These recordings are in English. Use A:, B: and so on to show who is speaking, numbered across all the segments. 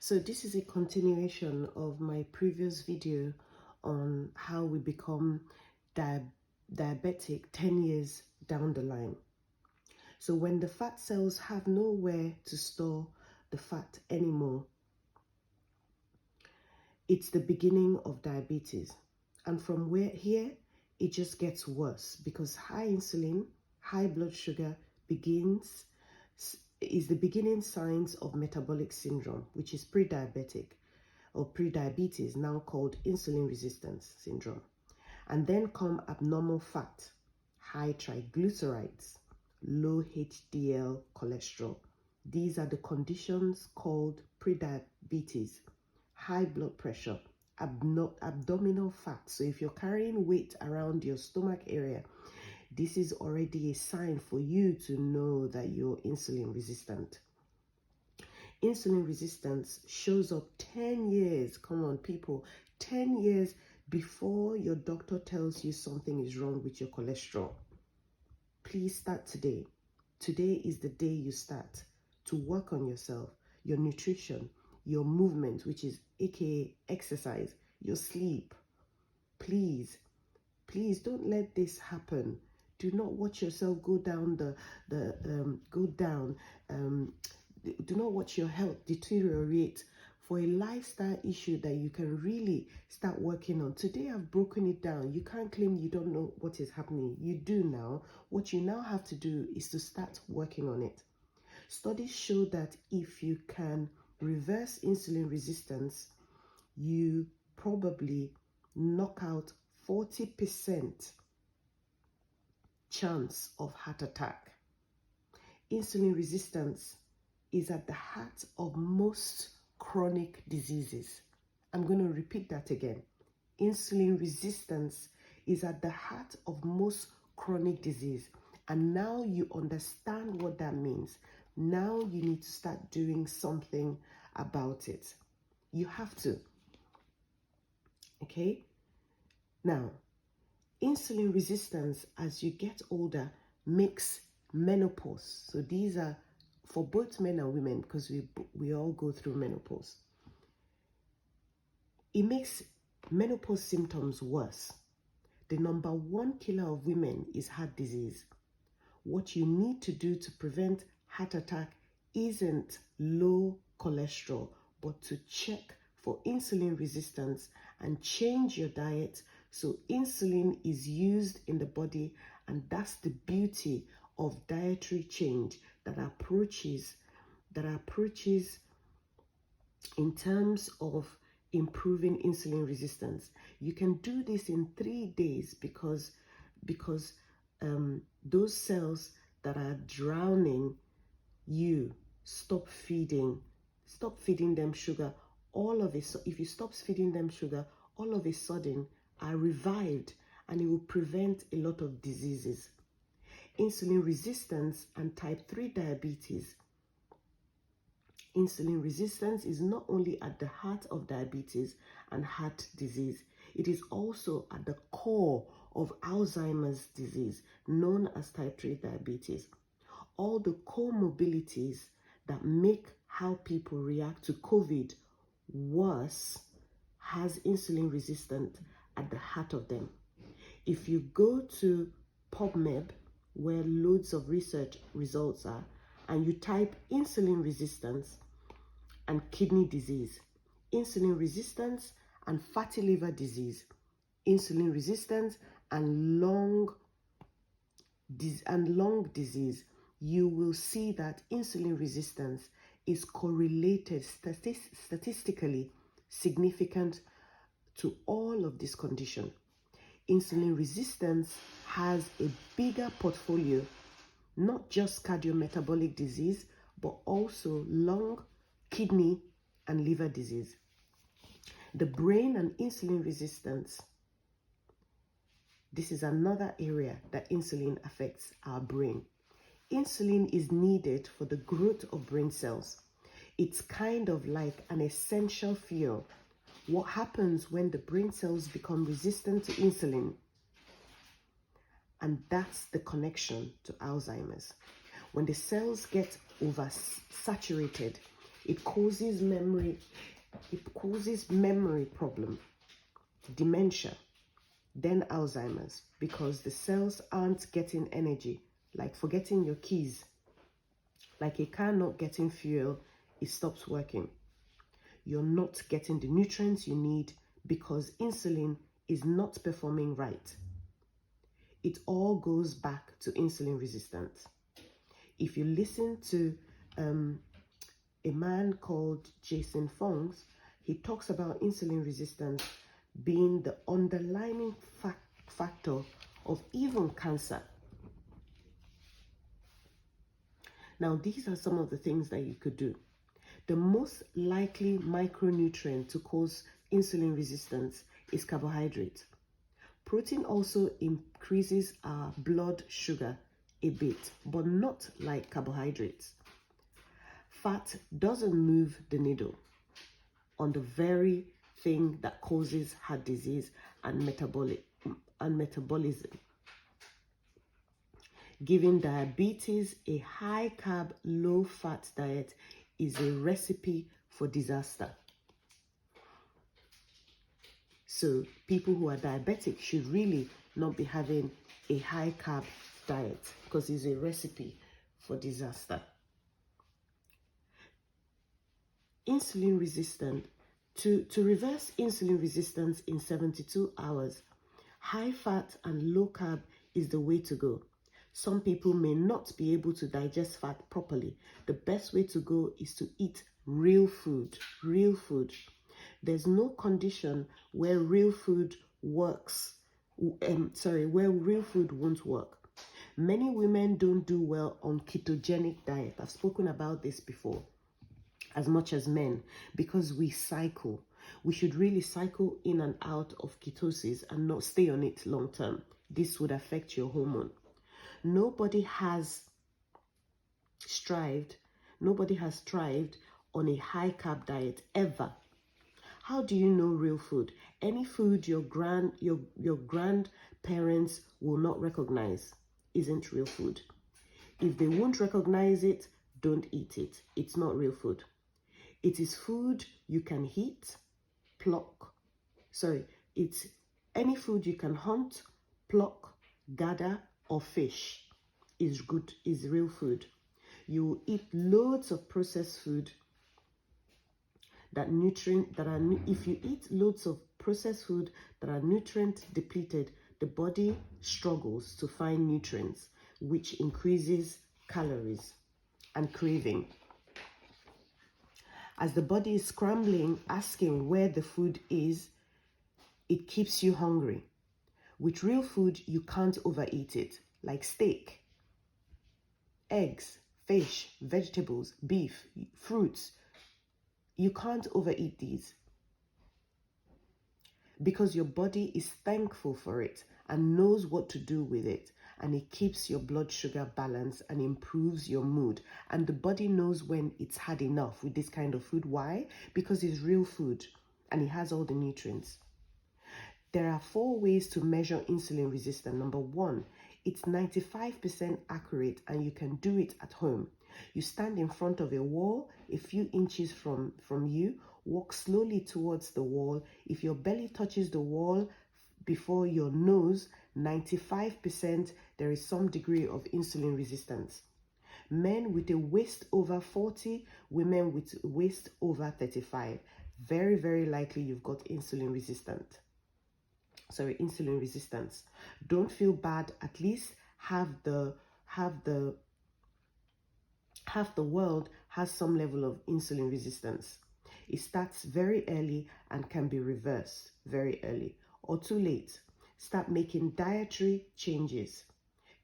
A: So this is a continuation of my previous video on how we become diabetic 10 years down the line. So when the fat cells have nowhere to store the fat anymore, it's the beginning of diabetes. And from here, it just gets worse because high insulin, high blood sugar is the beginning signs of metabolic syndrome, which is pre-diabetic or pre-diabetes, now called insulin resistance syndrome. And then come abnormal fat, high triglycerides, low HDL cholesterol. These are the conditions called pre-diabetes, high blood pressure, abdominal fat. So if you're carrying weight around your stomach area, this is already a sign for you to know that you're insulin resistant. Insulin resistance shows up 10 years, come on people, 10 years before your doctor tells you something is wrong with your cholesterol. Please start today. Today is the day you start to work on yourself, your nutrition, your movement, which is aka exercise, your sleep. Please don't let this happen. Do not watch yourself go down do not watch your health deteriorate for a lifestyle issue that you can really start working on. Today I've broken it down. You can't claim you don't know what is happening. You do now. What you now have to do is to start working on it. Studies show that if you can reverse insulin resistance, you probably knock out 40% chance of heart attack. Insulin resistance is at the heart of most chronic diseases. I'm going to repeat that again. Insulin resistance is at the heart of most chronic disease. And now you understand what that means. Now you need to start doing something about it. You have to. Okay? Now, insulin resistance as you get older makes menopause. So these are for both men and women because we all go through menopause. It makes menopause symptoms worse. The number one killer of women is heart disease. What you need to do to prevent heart attack isn't low cholesterol, but to check for insulin resistance and change your diet so insulin is used in the body. And that's the beauty of dietary change that approaches in terms of improving insulin resistance. You can do this in 3 days because those cells that are drowning you, stop feeding them sugar. All of it, if you stop feeding them sugar, all of a sudden are revived, and it will prevent a lot of diseases. Insulin resistance and type 3 diabetes. Insulin resistance is not only at the heart of diabetes and heart disease, it is also at the core of Alzheimer's disease, known as type 3 diabetes. All the comorbidities that make how people react to COVID worse has insulin resistant at the heart of them. If you go to PubMed, where loads of research results are, and you type insulin resistance and kidney disease, insulin resistance and fatty liver disease, insulin resistance and lung disease, you will see that insulin resistance is correlated statistically significant to all of this condition. Insulin resistance has a bigger portfolio, not just cardiometabolic disease, but also lung, kidney, and liver disease. The brain and insulin resistance. This is another area that insulin affects our brain. Insulin is needed for the growth of brain cells. It's kind of like an essential fuel. What happens when the brain cells become resistant to insulin? And that's the connection to Alzheimer's. When the cells get oversaturated, It causes memory problem, dementia, then Alzheimer's, because the cells aren't getting energy, like forgetting your keys. Like a car not getting fuel, it stops working. You're not getting the nutrients you need because insulin is not performing right. It all goes back to insulin resistance. If you listen to a man called Jason Fung, he talks about insulin resistance being the underlying factor of even cancer. Now, these are some of the things that you could do. The most likely micronutrient to cause insulin resistance is carbohydrate. Protein also increases our blood sugar a bit, but not like carbohydrates. Fat doesn't move the needle on the very thing that causes heart disease and metabolism. Giving diabetes a high carb, low fat diet is a recipe for disaster. So people who are diabetic should really not be having a high carb diet because it's a recipe for disaster. Insulin resistant. To reverse insulin resistance in 72 hours, high fat and low carb is the way to go. Some people may not be able to digest fat properly. The best way to go is to eat real food. Real food. There's no condition where real food works. Where real food won't work. Many women don't do well on ketogenic diet. I've spoken about this before. As much as men, because we cycle. We should really cycle in and out of ketosis and not stay on it long term. This would affect your hormone. Nobody has strived on a high carb diet ever. How do you know real food? Any food your grandparents will not recognize isn't real food. If they won't recognize it, don't eat it. It's not real food. It is food you can heat, it's any food you can hunt, pluck, gather, or fish is real food. You eat loads of processed food if you eat loads of processed food that are nutrient depleted, the body struggles to find nutrients, which increases calories and craving. As the body is scrambling, asking where the food is, it keeps you hungry. With real food, you can't overeat it, like steak, eggs, fish, vegetables, beef, fruits. You can't overeat these because your body is thankful for it and knows what to do with it, and it keeps your blood sugar balanced and improves your mood. And the body knows when it's had enough with this kind of food. Why? Because it's real food and it has all the nutrients. There are 4 ways to measure insulin resistance. Number 1, it's 95% accurate and you can do it at home. You stand in front of a wall a few inches from you, walk slowly towards the wall. If your belly touches the wall before your nose, 95% there is some degree of insulin resistance. Men with a waist over 40, women with waist over 35. Very, very likely you've got insulin resistance. Don't feel bad. At least half the world has some level of insulin resistance. It starts very early and can be reversed very early or too late. Start making dietary changes.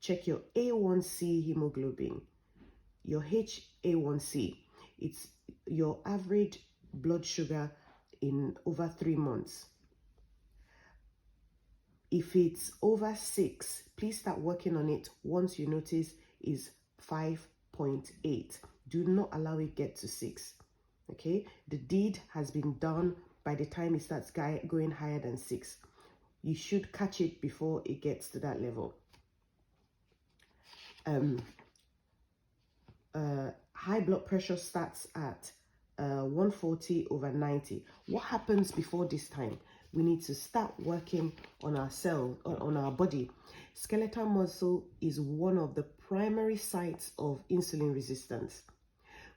A: Check your A1C hemoglobin, your HA1C. It's your average blood sugar in over 3 months. If it's over 6, please start working on it once you notice is 5.8. Do not allow it get to 6. Okay? The deed has been done by the time it starts going higher than 6. You should catch it before it gets to that level. High blood pressure starts at 140 over 90. What happens before this time? We need to start working on ourselves, on our body. Skeletal muscle is one of the primary sites of insulin resistance.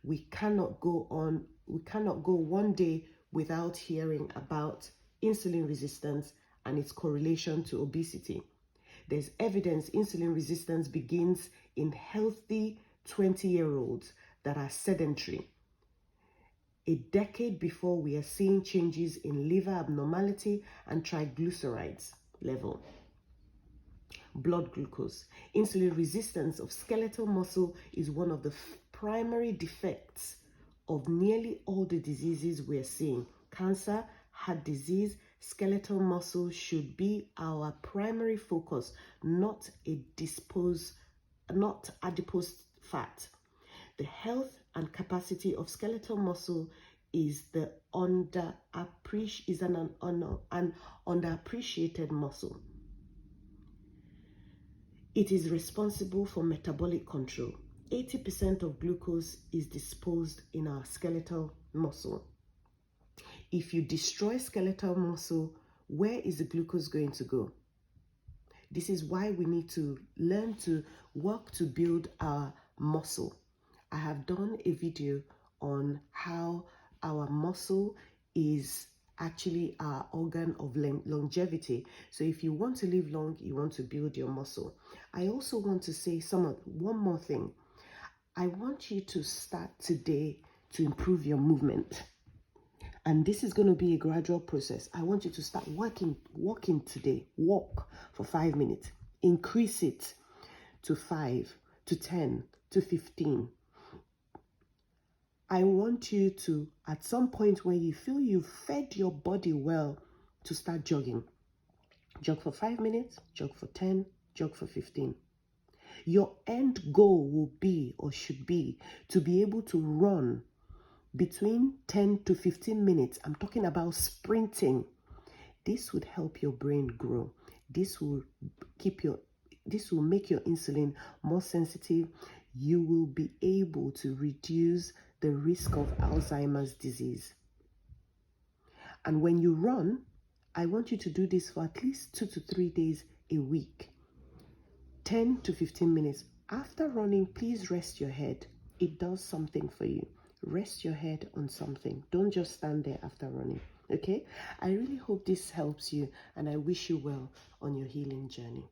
A: We cannot go one day without hearing about insulin resistance and its correlation to obesity. There's evidence insulin resistance begins in healthy 20-year-olds that are sedentary. A decade before, we are seeing changes in liver abnormality and triglycerides level. Blood glucose. Insulin resistance of skeletal muscle is one of the primary defects of nearly all the diseases we're seeing. Cancer, heart disease, skeletal muscle should be our primary focus, not adipose fat. The health and capacity of skeletal muscle is an underappreciated muscle. It is responsible for metabolic control. 80% of glucose is disposed in our skeletal muscle. If you destroy skeletal muscle, where is the glucose going to go? This is why we need to learn to work to build our muscle. I have done a video on how our muscle is actually our organ of longevity. So if you want to live long, you want to build your muscle. I also want to say one more thing. I want you to start today to improve your movement. And this is going to be a gradual process. I want you to start walking today. Walk for 5 minutes. Increase it to 5, to 10, to 15. I want you to, at some point when you feel you've fed your body well, to start jogging. Jog for 5 minutes, jog for 10, jog for 15. Your end goal will be, or should be, to be able to run between 10 to 15 minutes. I'm talking about sprinting. This would help your brain grow. This will make your insulin more sensitive. You will be able to reduce the risk of Alzheimer's disease. And when you run, I want you to do this for at least 2 to 3 days a week. 10 to 15 minutes. After running, please rest your head. It does something for you. Rest your head on something. Don't just stand there after running. Okay? I really hope this helps you, and I wish you well on your healing journey.